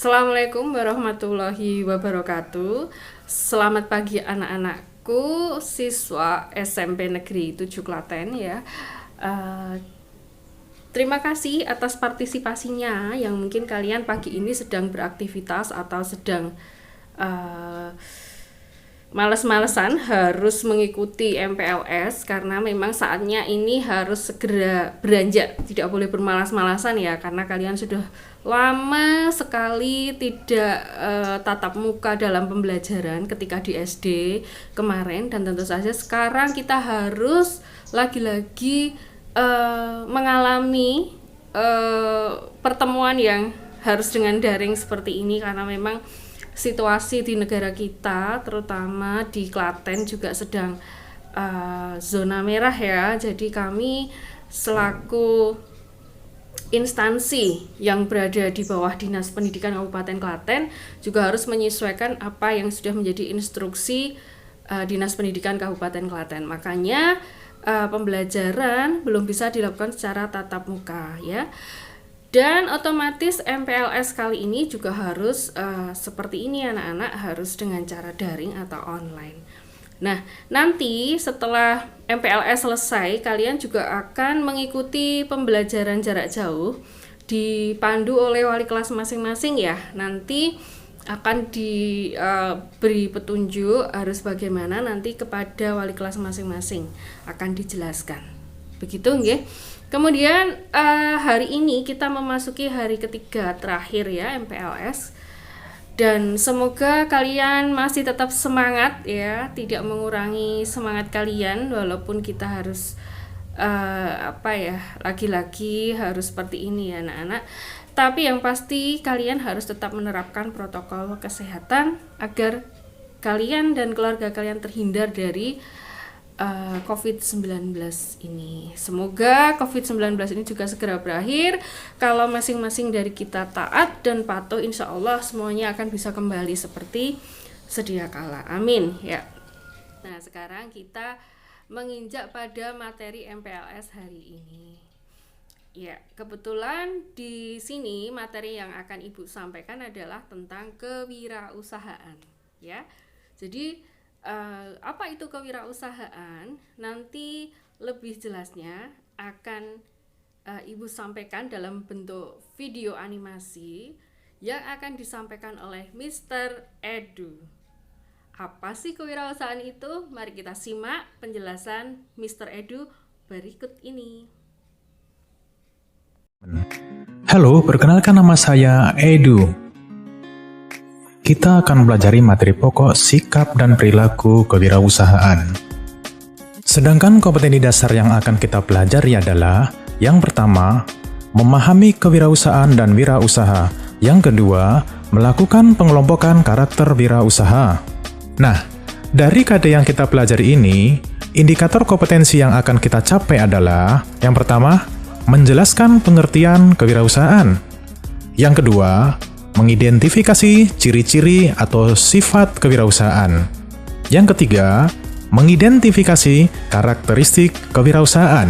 Assalamualaikum warahmatullahi wabarakatuh. Selamat pagi anak-anakku, siswa SMP Negeri 7 Klaten ya. Terima kasih atas partisipasinya yang mungkin kalian pagi ini sedang beraktivitas atau sedang males-malesan harus mengikuti MPLS karena memang saatnya ini harus segera beranjak, tidak boleh bermalas-malasan ya, karena kalian sudah lama sekali tidak tatap muka dalam pembelajaran ketika di SD kemarin, dan tentu saja sekarang kita harus lagi-lagi mengalami pertemuan yang harus dengan daring seperti ini karena memang situasi di negara kita, terutama di Klaten juga sedang zona merah ya. Jadi kami selaku instansi yang berada di bawah Dinas Pendidikan Kabupaten Klaten juga harus menyesuaikan apa yang sudah menjadi instruksi Dinas Pendidikan Kabupaten Klaten. Makanya pembelajaran belum bisa dilakukan secara tatap muka ya. Dan otomatis MPLS kali ini juga harus seperti ini anak-anak, harus dengan cara daring atau online. Nah, nanti setelah MPLS selesai, kalian juga akan mengikuti pembelajaran jarak jauh dipandu oleh wali kelas masing-masing ya. Nanti akan diberi petunjuk harus bagaimana nanti kepada wali kelas masing-masing, akan dijelaskan. Begitu nggih. Kemudian hari ini kita memasuki hari ketiga terakhir ya MPLS, dan semoga kalian masih tetap semangat ya, tidak mengurangi semangat kalian walaupun kita harus lagi-lagi harus seperti ini ya anak-anak. Tapi yang pasti kalian harus tetap menerapkan protokol kesehatan agar kalian dan keluarga kalian terhindar dari COVID-19 ini. Semoga COVID-19 ini juga segera berakhir. Kalau masing-masing dari kita taat dan patuh, insya Allah semuanya akan bisa kembali seperti sedia kala. Amin ya. Nah, sekarang kita menginjak pada materi MPLS hari ini. Ya, kebetulan di sini materi yang akan Ibu sampaikan adalah tentang kewirausahaan ya. Jadi apa itu kewirausahaan? Nanti lebih jelasnya akan Ibu sampaikan dalam bentuk video animasi yang akan disampaikan oleh Mr. Edu. Apa sih kewirausahaan itu? Mari kita simak penjelasan Mr. Edu berikut ini. Halo, perkenalkan nama saya Edu. Kita akan mempelajari materi pokok sikap dan perilaku kewirausahaan. Sedangkan kompetensi dasar yang akan kita pelajari adalah yang pertama, memahami kewirausahaan dan wirausaha. Yang kedua, melakukan pengelompokan karakter wirausaha. Nah, dari KD yang kita pelajari ini, indikator kompetensi yang akan kita capai adalah yang pertama, menjelaskan pengertian kewirausahaan. Yang kedua, mengidentifikasi ciri-ciri atau sifat kewirausahaan. Yang ketiga, mengidentifikasi karakteristik kewirausahaan.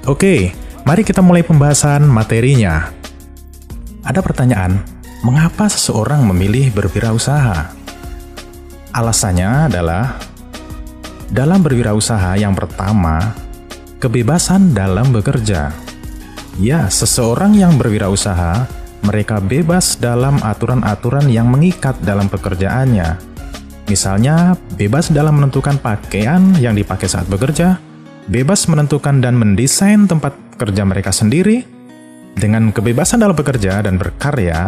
Oke, mari kita mulai pembahasan materinya. Ada pertanyaan, mengapa seseorang memilih berwirausaha? Alasannya adalah, dalam berwirausaha yang pertama, kebebasan dalam bekerja. Ya, seseorang yang berwirausaha mereka bebas dalam aturan-aturan yang mengikat dalam pekerjaannya. Misalnya, bebas dalam menentukan pakaian yang dipakai saat bekerja, bebas menentukan dan mendesain tempat kerja mereka sendiri. Dengan kebebasan dalam bekerja dan berkarya,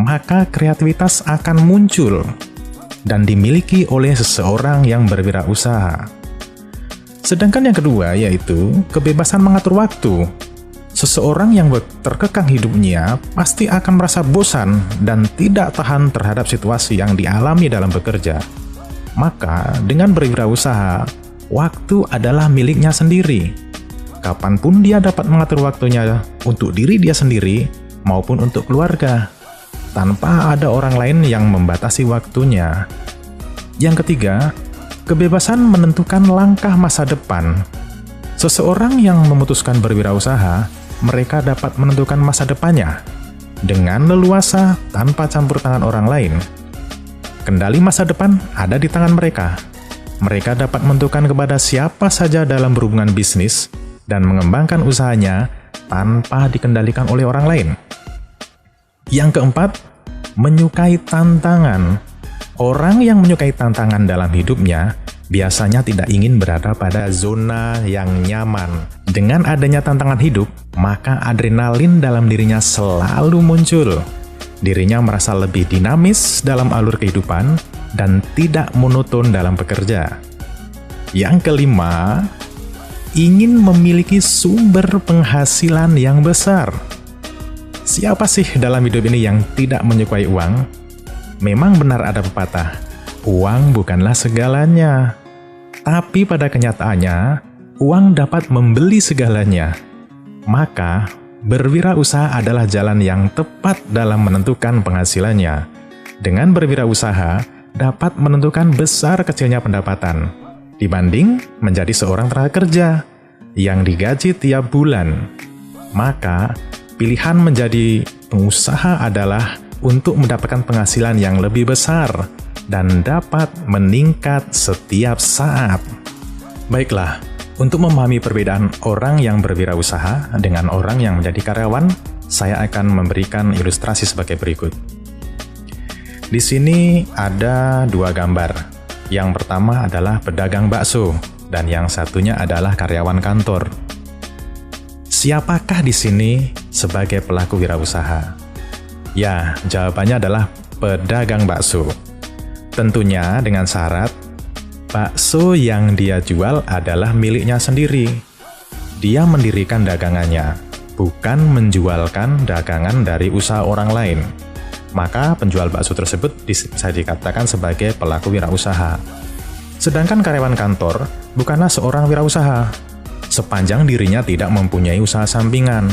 maka kreativitas akan muncul dan dimiliki oleh seseorang yang berwirausaha. Sedangkan yang kedua yaitu kebebasan mengatur waktu. Seseorang yang terkekang hidupnya pasti akan merasa bosan dan tidak tahan terhadap situasi yang dialami dalam bekerja. Maka, dengan berwirausaha, waktu adalah miliknya sendiri. Kapanpun dia dapat mengatur waktunya untuk diri dia sendiri maupun untuk keluarga, tanpa ada orang lain yang membatasi waktunya. Yang ketiga, kebebasan menentukan langkah masa depan. Seseorang yang memutuskan berwirausaha, mereka dapat menentukan masa depannya. dengan leluasa tanpa campur tangan orang lain. Kendali masa depan ada di tangan mereka. Mereka dapat menentukan kepada siapa saja dalam berhubungan bisnis dan mengembangkan usahanya tanpa dikendalikan oleh orang lain. Yang keempat, menyukai tantangan. Orang yang menyukai tantangan dalam hidupnya biasanya tidak ingin berada pada zona yang nyaman. Dengan adanya tantangan hidup, maka adrenalin dalam dirinya selalu muncul. Dirinya merasa lebih dinamis dalam alur kehidupan dan tidak monoton dalam bekerja. Yang kelima, ingin memiliki sumber penghasilan yang besar. Siapa sih dalam hidup ini yang tidak menyukai uang? Memang benar ada pepatah, uang bukanlah segalanya. Tapi pada kenyataannya, uang dapat membeli segalanya. Maka, berwirausaha adalah jalan yang tepat dalam menentukan penghasilannya. Dengan berwirausaha, dapat menentukan besar kecilnya pendapatan, dibanding menjadi seorang tenaga kerja yang digaji tiap bulan. Maka, pilihan menjadi pengusaha adalah untuk mendapatkan penghasilan yang lebih besar dan dapat meningkat setiap saat. Baiklah, untuk memahami perbedaan orang yang berwirausaha dengan orang yang menjadi karyawan, saya akan memberikan ilustrasi sebagai berikut. Di sini ada dua gambar. Yang pertama adalah pedagang bakso, dan yang satunya adalah karyawan kantor. Siapakah di sini sebagai pelaku wirausaha? Ya, jawabannya adalah pedagang bakso. Tentunya dengan syarat, bakso yang dia jual adalah miliknya sendiri. Dia mendirikan dagangannya, bukan menjualkan dagangan dari usaha orang lain. Maka penjual bakso tersebut bisa dikatakan sebagai pelaku wirausaha. Sedangkan karyawan kantor bukanlah seorang wirausaha, sepanjang dirinya tidak mempunyai usaha sampingan,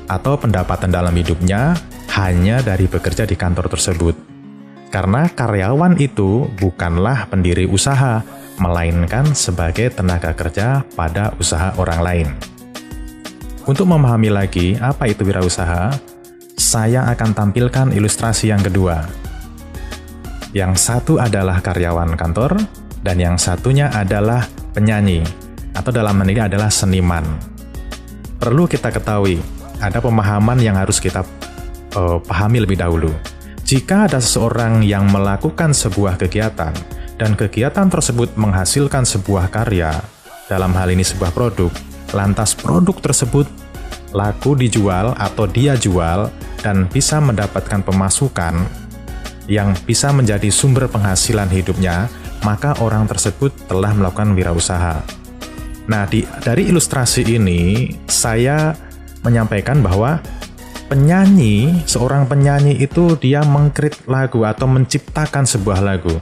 atau pendapatan dalam hidupnya hanya dari bekerja di kantor tersebut. Karena karyawan itu bukanlah pendiri usaha, melainkan sebagai tenaga kerja pada usaha orang lain. Untuk memahami lagi apa itu wirausaha, saya akan tampilkan ilustrasi yang kedua. Yang satu adalah karyawan kantor, dan yang satunya adalah penyanyi, atau dalam hal ini adalah seniman. Perlu kita ketahui, ada pemahaman yang harus kita pahami lebih dahulu. Jika ada seseorang yang melakukan sebuah kegiatan, dan kegiatan tersebut menghasilkan sebuah karya, dalam hal ini sebuah produk, lantas produk tersebut laku dijual atau dia jual, dan bisa mendapatkan pemasukan yang bisa menjadi sumber penghasilan hidupnya, maka orang tersebut telah melakukan wirausaha. Nah, dari ilustrasi ini, saya menyampaikan bahwa seorang penyanyi itu dia mengkrit lagu atau menciptakan sebuah lagu,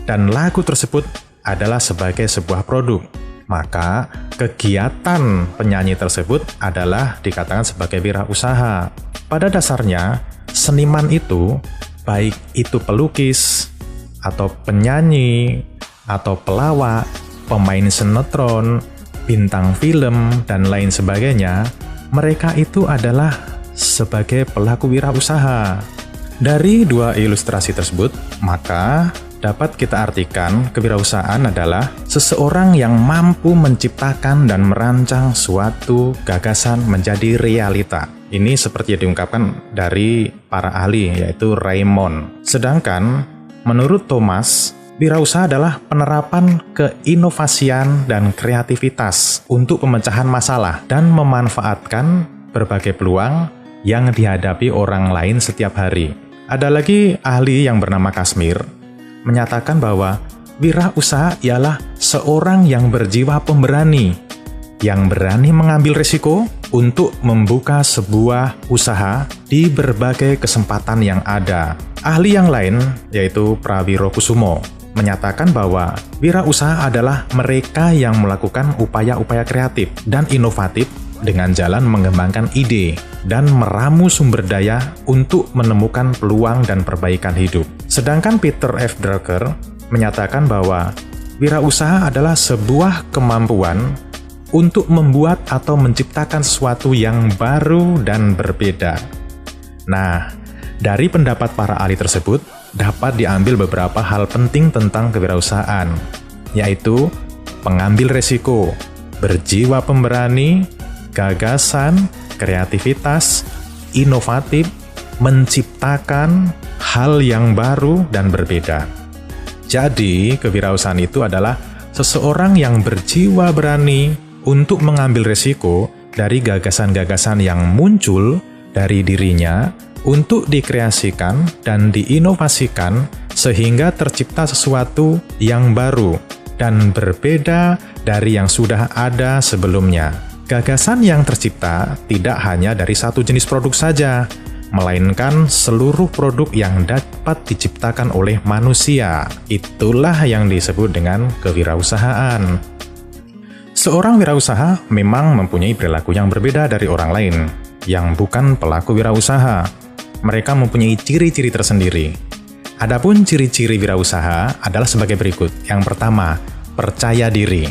dan lagu tersebut adalah sebagai sebuah produk. Maka kegiatan penyanyi tersebut adalah dikatakan sebagai wirausaha. Pada dasarnya, seniman itu, baik itu pelukis, atau penyanyi, atau pelawak, pemain sinetron, bintang film, dan lain sebagainya, mereka itu adalah sebagai pelaku wirausaha. Dari dua ilustrasi tersebut, maka dapat kita artikan kewirausahaan adalah seseorang yang mampu menciptakan dan merancang suatu gagasan menjadi realita. Ini seperti yang diungkapkan dari para ahli, yaitu Raymond. Sedangkan, menurut Thomas, wirausaha adalah penerapan keinovasian dan kreativitas untuk pemecahan masalah dan memanfaatkan berbagai peluang yang dihadapi orang lain setiap hari. Ada lagi ahli yang bernama Kashmir menyatakan bahwa wirausaha ialah seorang yang berjiwa pemberani, yang berani mengambil risiko untuk membuka sebuah usaha di berbagai kesempatan yang ada. Ahli yang lain, yaitu Prawiro Kusumo, menyatakan bahwa wirausaha adalah mereka yang melakukan upaya-upaya kreatif dan inovatif dengan jalan mengembangkan ide dan meramu sumber daya untuk menemukan peluang dan perbaikan hidup. Sedangkan Peter F. Drucker menyatakan bahwa wirausaha adalah sebuah kemampuan untuk membuat atau menciptakan sesuatu yang baru dan berbeda. Nah, dari pendapat para ahli tersebut, dapat diambil beberapa hal penting tentang kewirausahaan, yaitu pengambil resiko, berjiwa pemberani, gagasan, kreativitas, inovatif, menciptakan hal yang baru dan berbeda. Jadi, kewirausahaan itu adalah seseorang yang berjiwa berani untuk mengambil resiko dari gagasan-gagasan yang muncul dari dirinya untuk dikreasikan dan diinovasikan sehingga tercipta sesuatu yang baru dan berbeda dari yang sudah ada sebelumnya. Gagasan yang tercipta tidak hanya dari satu jenis produk saja, melainkan seluruh produk yang dapat diciptakan oleh manusia. Itulah yang disebut dengan kewirausahaan. Seorang wirausaha memang mempunyai perilaku yang berbeda dari orang lain yang bukan pelaku wirausaha. Mereka mempunyai ciri-ciri tersendiri. Adapun ciri-ciri wirausaha adalah sebagai berikut. Yang pertama, percaya diri.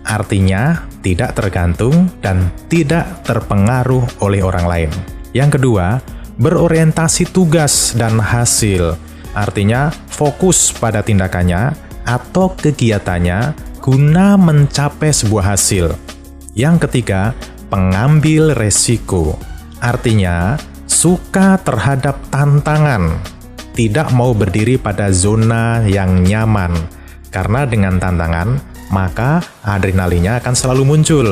Artinya, tidak tergantung dan tidak terpengaruh oleh orang lain. Yang kedua, berorientasi tugas dan hasil. Artinya, fokus pada tindakannya atau kegiatannya guna mencapai sebuah hasil. Yang ketiga, pengambil resiko. Artinya, suka terhadap tantangan, tidak mau berdiri pada zona yang nyaman, karena dengan tantangan, maka adrenalinnya akan selalu muncul.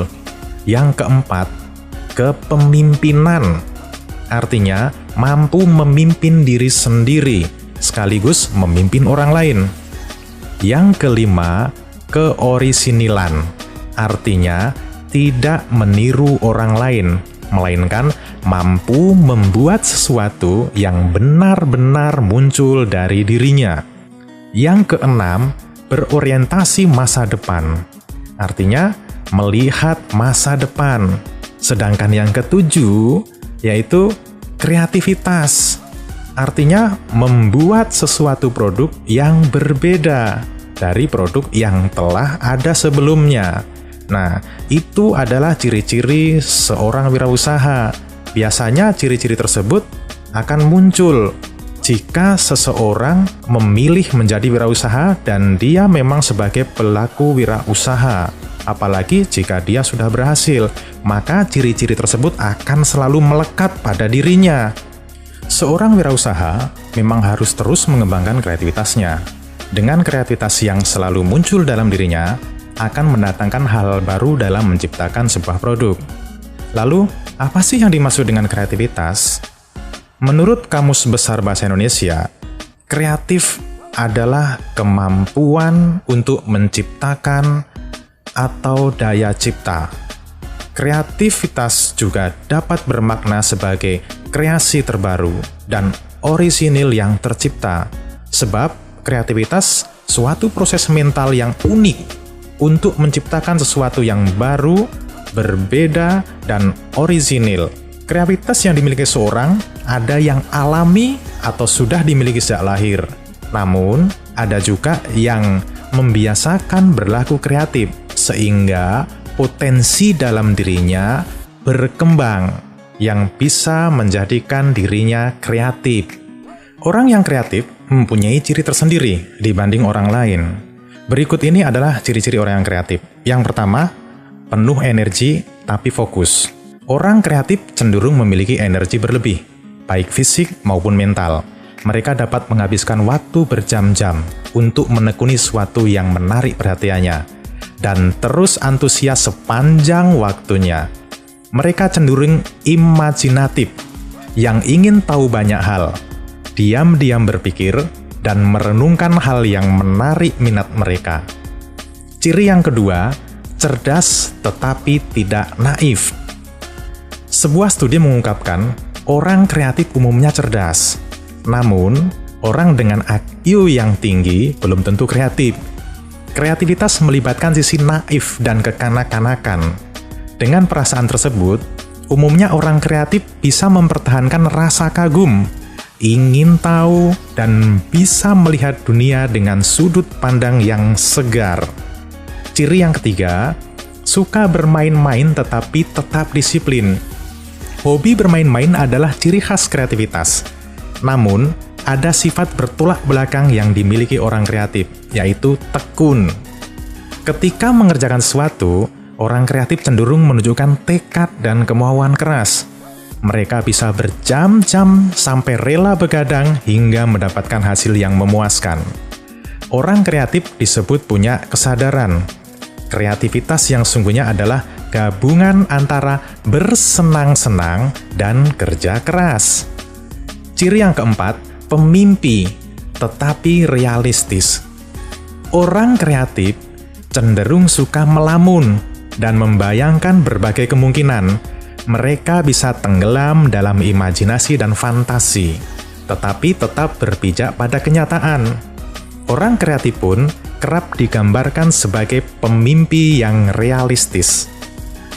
Yang keempat, kepemimpinan. Artinya, mampu memimpin diri sendiri, sekaligus memimpin orang lain. Yang kelima, keorisinilan. Artinya, tidak meniru orang lain, melainkan mampu membuat sesuatu yang benar-benar muncul dari dirinya. Yang keenam, berorientasi masa depan. Artinya, melihat masa depan. Sedangkan yang ketujuh, yaitu kreativitas. Artinya, membuat sesuatu produk yang berbeda dari produk yang telah ada sebelumnya. Nah, itu adalah ciri-ciri seorang wirausaha. Biasanya ciri-ciri tersebut akan muncul jika seseorang memilih menjadi wirausaha dan dia memang sebagai pelaku wirausaha. Apalagi jika dia sudah berhasil, maka ciri-ciri tersebut akan selalu melekat pada dirinya. Seorang wirausaha memang harus terus mengembangkan kreativitasnya. Dengan kreativitas yang selalu muncul dalam dirinya, akan mendatangkan hal baru dalam menciptakan sebuah produk. Lalu, apa sih yang dimaksud dengan kreativitas? Menurut Kamus Besar Bahasa Indonesia, kreatif adalah kemampuan untuk menciptakan atau daya cipta. Kreativitas juga dapat bermakna sebagai kreasi terbaru dan orisinil yang tercipta, sebab kreativitas suatu proses mental yang unik untuk menciptakan sesuatu yang baru, berbeda, dan orisinil. Kreativitas yang dimiliki seorang ada yang alami atau sudah dimiliki sejak lahir. Namun, ada juga yang membiasakan berlaku kreatif, sehingga potensi dalam dirinya berkembang yang bisa menjadikan dirinya kreatif. Orang yang kreatif mempunyai ciri tersendiri dibanding orang lain. Berikut ini adalah ciri-ciri orang yang kreatif. Yang pertama, penuh energi tapi fokus. Orang kreatif cenderung memiliki energi berlebih, baik fisik maupun mental. Mereka dapat menghabiskan waktu berjam-jam untuk menekuni sesuatu yang menarik perhatiannya, dan terus antusias sepanjang waktunya. Mereka cenderung imajinatif, yang ingin tahu banyak hal, diam-diam berpikir, dan merenungkan hal yang menarik minat mereka. Ciri yang kedua, cerdas tetapi tidak naif. Sebuah studi mengungkapkan, orang kreatif umumnya cerdas. Namun, orang dengan IQ yang tinggi belum tentu kreatif. Kreativitas melibatkan sisi naif dan kekanak-kanakan. Dengan perasaan tersebut, umumnya orang kreatif bisa mempertahankan rasa kagum, ingin tahu, dan bisa melihat dunia dengan sudut pandang yang segar. Ciri yang ketiga, suka bermain-main tetapi tetap disiplin. Hobi bermain-main adalah ciri khas kreativitas. Namun, ada sifat bertolak belakang yang dimiliki orang kreatif, yaitu tekun. Ketika mengerjakan sesuatu, orang kreatif cenderung menunjukkan tekad dan kemauan keras. Mereka bisa berjam-jam sampai rela begadang hingga mendapatkan hasil yang memuaskan. Orang kreatif disebut punya kesadaran. Kreativitas yang sungguhnya adalah gabungan antara bersenang-senang dan kerja keras. Ciri yang keempat, pemimpi, tetapi realistis. Orang kreatif cenderung suka melamun dan membayangkan berbagai kemungkinan. Mereka bisa tenggelam dalam imajinasi dan fantasi, tetapi tetap berpijak pada kenyataan. Orang kreatif pun kerap digambarkan sebagai pemimpi yang realistis.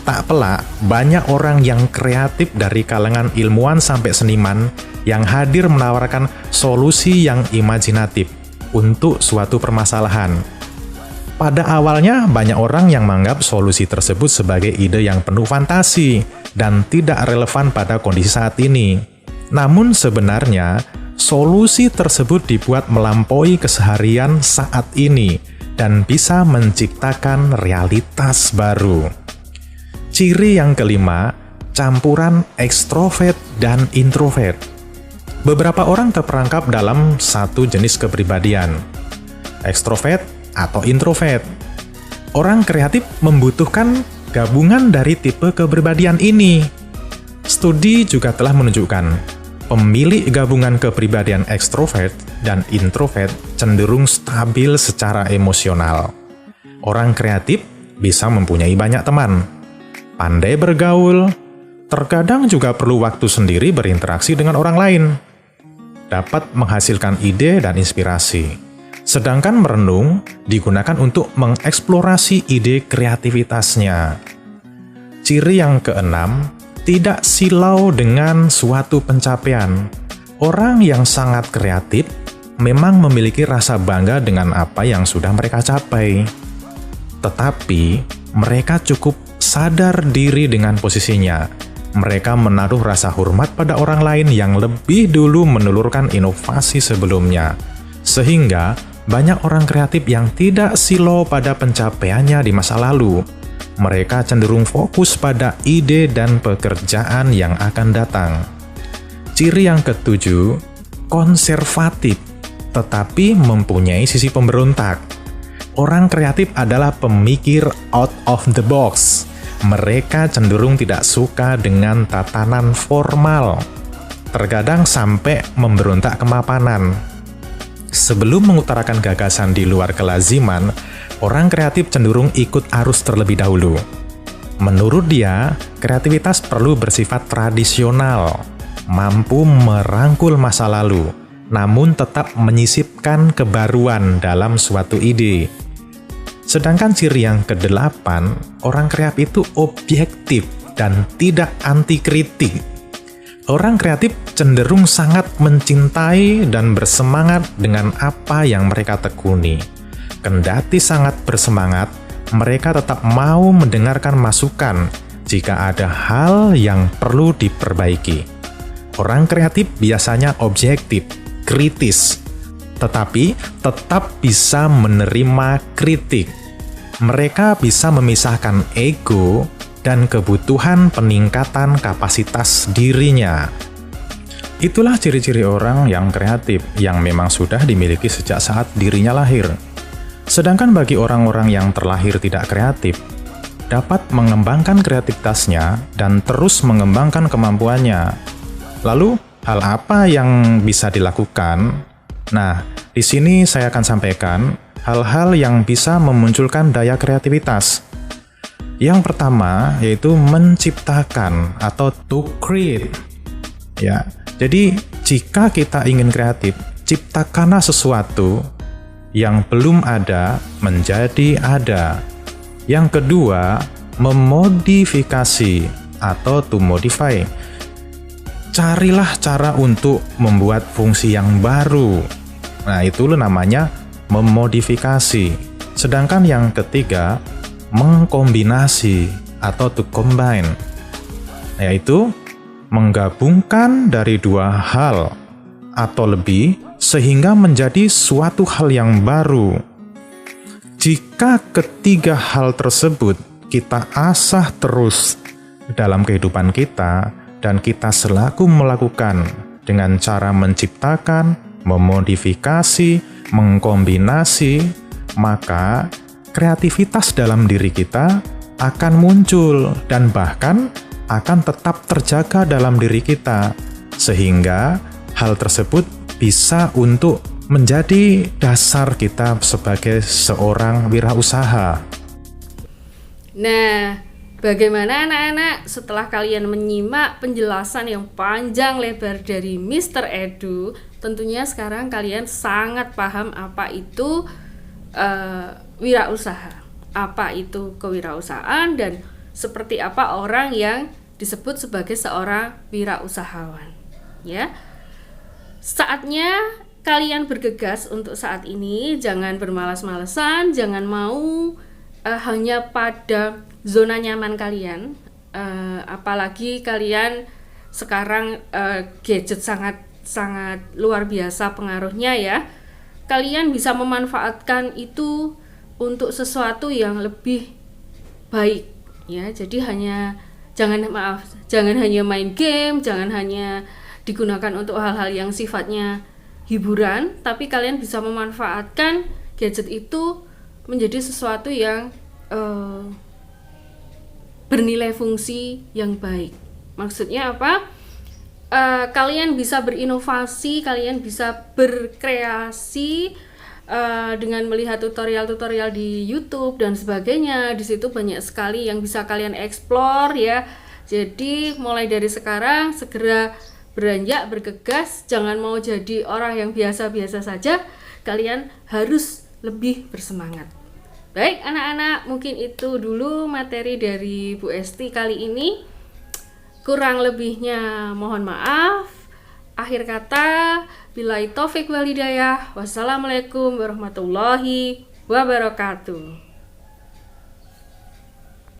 Tak pelak, banyak orang yang kreatif dari kalangan ilmuwan sampai seniman yang hadir menawarkan solusi yang imajinatif untuk suatu permasalahan. Pada awalnya, banyak orang yang menganggap solusi tersebut sebagai ide yang penuh fantasi dan tidak relevan pada kondisi saat ini. Namun sebenarnya, solusi tersebut dibuat melampaui keseharian saat ini dan bisa menciptakan realitas baru. Ciri yang kelima, campuran ekstrovert dan introvert. Beberapa orang terperangkap dalam satu jenis kepribadian, ekstrovert atau introvert. Orang kreatif membutuhkan gabungan dari tipe kepribadian ini. Studi juga telah menunjukkan pemilik gabungan kepribadian ekstrovert dan introvert cenderung stabil secara emosional. Orang kreatif bisa mempunyai banyak teman, pandai bergaul, terkadang juga perlu waktu sendiri berinteraksi dengan orang lain, dapat menghasilkan ide dan inspirasi. Sedangkan merenung digunakan untuk mengeksplorasi ide kreativitasnya. Ciri yang keenam, tidak silau dengan suatu pencapaian. Orang yang sangat kreatif memang memiliki rasa bangga dengan apa yang sudah mereka capai. Tetapi, mereka cukup sadar diri dengan posisinya. Mereka menaruh rasa hormat pada orang lain yang lebih dulu menelurkan inovasi sebelumnya. Sehingga, banyak orang kreatif yang tidak silau pada pencapaiannya di masa lalu. Mereka cenderung fokus pada ide dan pekerjaan yang akan datang. Ciri yang ketujuh, konservatif, tetapi mempunyai sisi pemberontak. Orang kreatif adalah pemikir out of the box. Mereka cenderung tidak suka dengan tatanan formal, terkadang sampai memberontak kemapanan. Sebelum mengutarakan gagasan di luar kelaziman, orang kreatif cenderung ikut arus terlebih dahulu. Menurut dia, kreativitas perlu bersifat tradisional, mampu merangkul masa lalu, namun tetap menyisipkan kebaruan dalam suatu ide. Sedangkan ciri yang kedelapan, orang kreatif itu objektif dan tidak anti kritik. Orang kreatif cenderung sangat mencintai dan bersemangat dengan apa yang mereka tekuni. Kendati sangat bersemangat, mereka tetap mau mendengarkan masukan jika ada hal yang perlu diperbaiki. Orang kreatif biasanya objektif, kritis, tetapi tetap bisa menerima kritik. Mereka bisa memisahkan ego dan kebutuhan peningkatan kapasitas dirinya. Itulah ciri-ciri orang yang kreatif yang memang sudah dimiliki sejak saat dirinya lahir. Sedangkan bagi orang-orang yang terlahir tidak kreatif, dapat mengembangkan kreativitasnya dan terus mengembangkan kemampuannya. Lalu, hal apa yang bisa dilakukan? Nah, di sini saya akan sampaikan hal-hal yang bisa memunculkan daya kreativitas. Yang pertama yaitu menciptakan atau to create. Ya, jadi jika kita ingin kreatif, ciptakanlah sesuatu yang belum ada menjadi ada. Yang kedua, memodifikasi atau to modify. Carilah cara untuk membuat fungsi yang baru. Nah, itu namanya memodifikasi. Sedangkan yang ketiga, mengkombinasi atau to combine, yaitu menggabungkan dari dua hal atau lebih sehingga menjadi suatu hal yang baru. Jika ketiga hal tersebut kita asah terus dalam kehidupan kita dan kita selalu melakukan dengan cara menciptakan, memodifikasi, mengkombinasi, maka kreativitas dalam diri kita akan muncul dan bahkan akan tetap terjaga dalam diri kita, sehingga hal tersebut bisa untuk menjadi dasar kita sebagai seorang wirausaha. Nah, bagaimana anak-anak setelah kalian menyimak penjelasan yang panjang lebar dari Mr. Edu, tentunya sekarang kalian sangat paham apa itu wirausaha, apa itu kewirausahaan, dan seperti apa orang yang disebut sebagai seorang wirausahawan. Ya, saatnya kalian bergegas untuk saat ini. Jangan bermalas-malesan, jangan mau hanya pada zona nyaman kalian. Apalagi kalian sekarang gadget sangat luar biasa pengaruhnya ya. Kalian bisa memanfaatkan itu untuk sesuatu yang lebih baik ya. Jadi jangan hanya main game, jangan hanya digunakan untuk hal-hal yang sifatnya hiburan, tapi kalian bisa memanfaatkan gadget itu menjadi sesuatu yang bernilai fungsi yang baik. Maksudnya apa? Kalian bisa berinovasi, kalian bisa berkreasi dengan melihat tutorial-tutorial di YouTube dan sebagainya. Di situ banyak sekali yang bisa kalian explore ya. Jadi mulai dari sekarang segera beranjak, bergegas, jangan mau jadi orang yang biasa-biasa saja, kalian harus lebih bersemangat. Baik anak-anak, mungkin itu dulu materi dari Bu Esti kali ini. Kurang lebihnya mohon maaf. Akhir kata, billahi taufik wal hidayah. Wassalamualaikum warahmatullahi wabarakatuh.